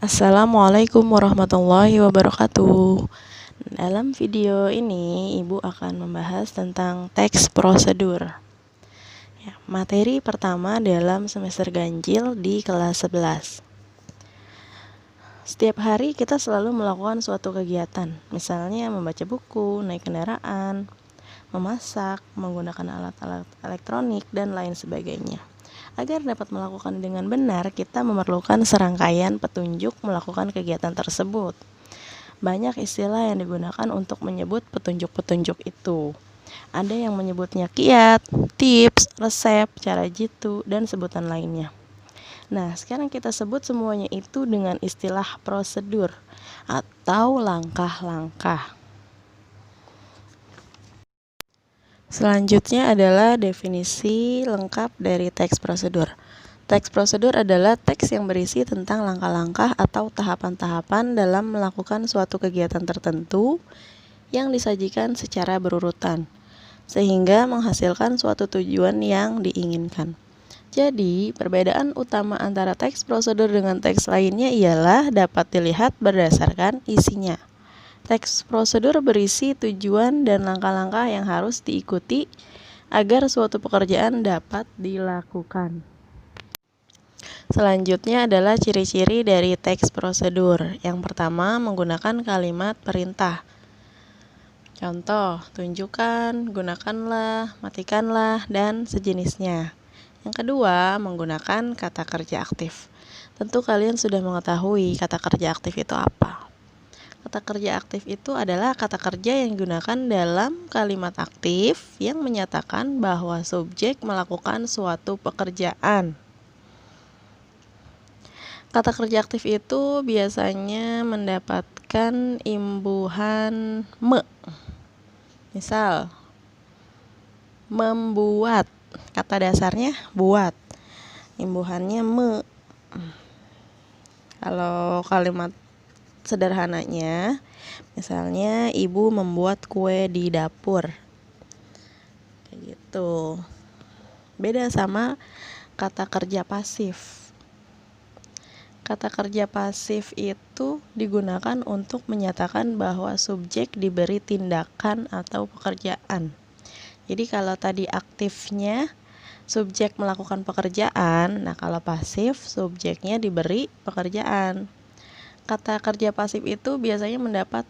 Assalamualaikum warahmatullahi wabarakatuh. Dalam video ini, Ibu akan membahas tentang teks prosedur. Materi pertama dalam semester ganjil di kelas 11. Setiap hari kita selalu melakukan suatu kegiatan, misalnya membaca buku, naik kendaraan, memasak, menggunakan alat-alat elektronik, dan lain sebagainya. Agar dapat melakukan dengan benar, kita memerlukan serangkaian petunjuk melakukan kegiatan tersebut. Banyak istilah yang digunakan untuk menyebut petunjuk-petunjuk itu. Ada yang menyebutnya kiat, tips, resep, cara jitu, dan sebutan lainnya. Nah, sekarang kita sebut semuanya itu dengan istilah prosedur atau langkah-langkah. Selanjutnya adalah definisi lengkap dari teks prosedur. Teks prosedur adalah teks yang berisi tentang langkah-langkah atau tahapan-tahapan dalam melakukan suatu kegiatan tertentu yang disajikan secara berurutan, sehingga menghasilkan suatu tujuan yang diinginkan. Jadi, perbedaan utama antara teks prosedur dengan teks lainnya ialah dapat dilihat berdasarkan isinya. Teks prosedur berisi tujuan dan langkah-langkah yang harus diikuti agar suatu pekerjaan dapat dilakukan. Selanjutnya adalah ciri-ciri dari teks prosedur. Yang pertama, menggunakan kalimat perintah. Contoh, tunjukkan, gunakanlah, matikanlah, dan sejenisnya. Yang kedua, menggunakan kata kerja aktif. Tentu kalian sudah mengetahui kata kerja aktif itu apa. Kata kerja aktif itu adalah kata kerja yang digunakan dalam kalimat aktif yang menyatakan bahwa subjek melakukan suatu pekerjaan. Kata kerja aktif itu biasanya mendapatkan imbuhan me. Misal, membuat. Kata dasarnya buat. Imbuhannya me. Kalau kalimat sederhananya, misalnya ibu membuat kue di dapur, kayak gitu. Beda sama kata kerja pasif. Kata kerja pasif itu digunakan untuk menyatakan bahwa subjek diberi tindakan atau pekerjaan. Jadi kalau tadi aktifnya subjek melakukan pekerjaan, nah kalau pasif subjeknya diberi pekerjaan. Kata kerja pasif itu biasanya mendapat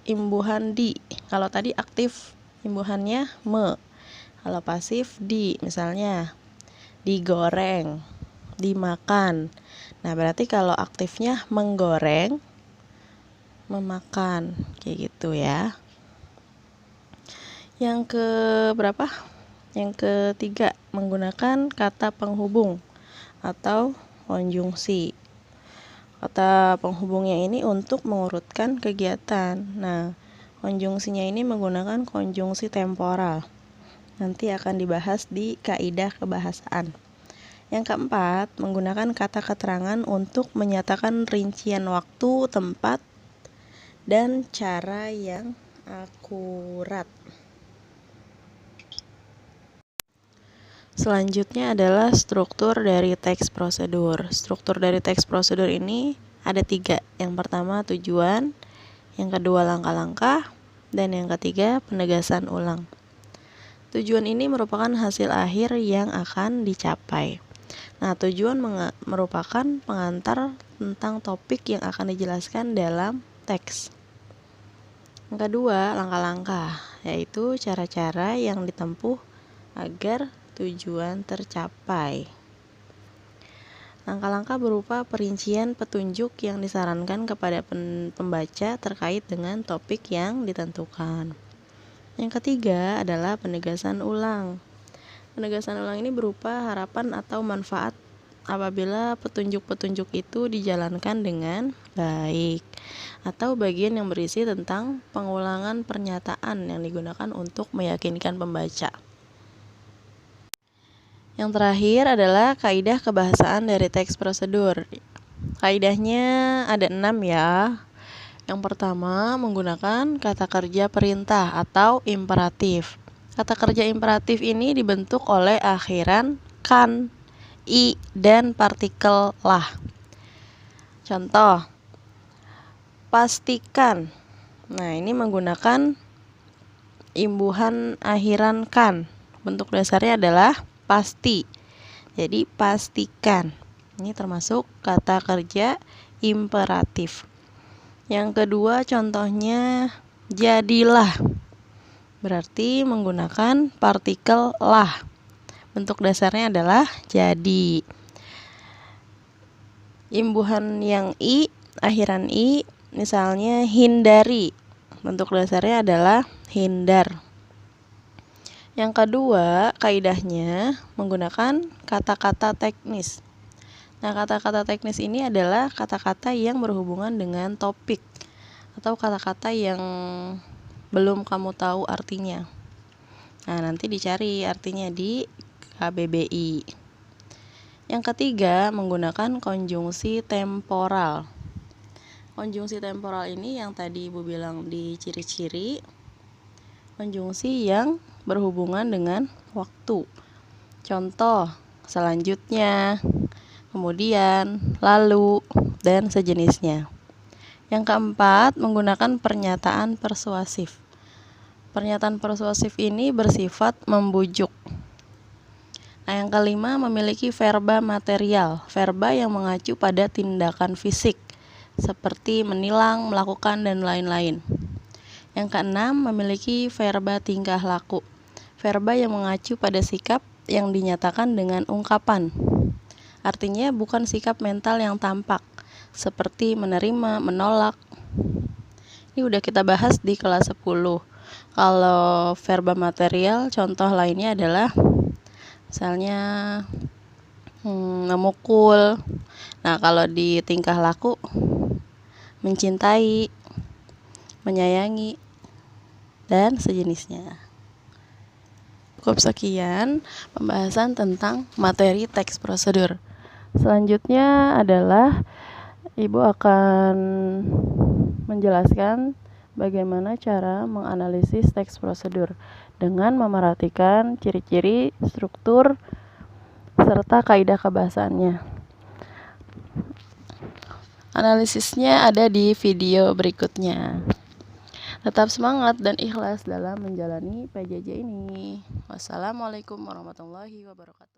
imbuhan di. Kalau tadi aktif, imbuhannya me. Kalau pasif di, misalnya digoreng, dimakan. Nah, berarti kalau aktifnya menggoreng, memakan, kayak gitu ya. Yang ke berapa? Yang ketiga, menggunakan kata penghubung atau konjungsi. Kata penghubungnya ini untuk mengurutkan kegiatan. Nah, konjungsinya ini menggunakan konjungsi temporal. Nanti akan dibahas di kaidah kebahasaan. Yang keempat, menggunakan kata keterangan untuk menyatakan rincian waktu, tempat, dan cara yang akurat. Selanjutnya adalah struktur dari teks prosedur. Struktur dari teks prosedur ini ada 3. Yang pertama tujuan, yang kedua langkah-langkah, dan yang ketiga penegasan ulang. Tujuan ini merupakan hasil akhir yang akan dicapai. Nah, tujuan merupakan pengantar tentang topik yang akan dijelaskan dalam teks. Yang kedua, langkah-langkah, yaitu cara-cara yang ditempuh agar tujuan tercapai. Langkah-langkah berupa perincian petunjuk yang disarankan kepada pembaca terkait dengan topik yang ditentukan. Yang ketiga adalah penegasan ulang. Penegasan ulang ini berupa harapan atau manfaat apabila petunjuk-petunjuk itu dijalankan dengan baik, atau bagian yang berisi tentang pengulangan pernyataan yang digunakan untuk meyakinkan pembaca. Yang terakhir adalah kaidah kebahasaan dari teks prosedur. Kaidahnya ada 6 ya. Yang pertama, menggunakan kata kerja perintah atau imperatif. Kata kerja imperatif ini dibentuk oleh akhiran kan, i, dan partikel lah. Contoh, pastikan. Nah, ini menggunakan imbuhan akhiran kan. Bentuk dasarnya adalah pasti. Jadi pastikan. Ini termasuk kata kerja imperatif. Yang kedua contohnya jadilah. Berarti menggunakan partikel lah. Bentuk dasarnya adalah jadi. Imbuhan yang i, akhiran i, misalnya hindari. Bentuk dasarnya adalah hindar. Yang kedua, kaidahnya menggunakan kata-kata teknis. Nah, kata-kata teknis ini adalah kata-kata yang berhubungan dengan topik atau kata-kata yang belum kamu tahu artinya. Nah, nanti dicari artinya di KBBI. Yang ketiga, menggunakan konjungsi temporal. Konjungsi temporal ini yang tadi Ibu bilang di ciri-ciri, konjungsi yang berhubungan dengan waktu. Contoh, selanjutnya, kemudian, lalu, dan sejenisnya. Yang keempat, menggunakan pernyataan persuasif. Pernyataan persuasif ini bersifat membujuk. Nah, yang kelima, memiliki verba material. Verba yang mengacu pada tindakan fisik, seperti menilang, melakukan, dan lain-lain. Yang keenam, memiliki verba tingkah laku. Verba yang mengacu pada sikap yang dinyatakan dengan ungkapan. Artinya bukan sikap mental yang tampak, seperti menerima, menolak. Ini udah kita bahas di kelas 10. Kalau verba material, contoh lainnya adalah misalnya memukul. Nah, kalau di tingkah laku, mencintai, menyayangi, dan sejenisnya. Cukup sekian pembahasan tentang materi teks prosedur. Selanjutnya adalah Ibu akan menjelaskan bagaimana cara menganalisis teks prosedur dengan memerhatikan ciri-ciri, struktur, serta kaidah kebahasaannya. Analisisnya ada di video berikutnya. Tetap semangat dan ikhlas dalam menjalani PJJ ini. Wassalamualaikum warahmatullahi wabarakatuh.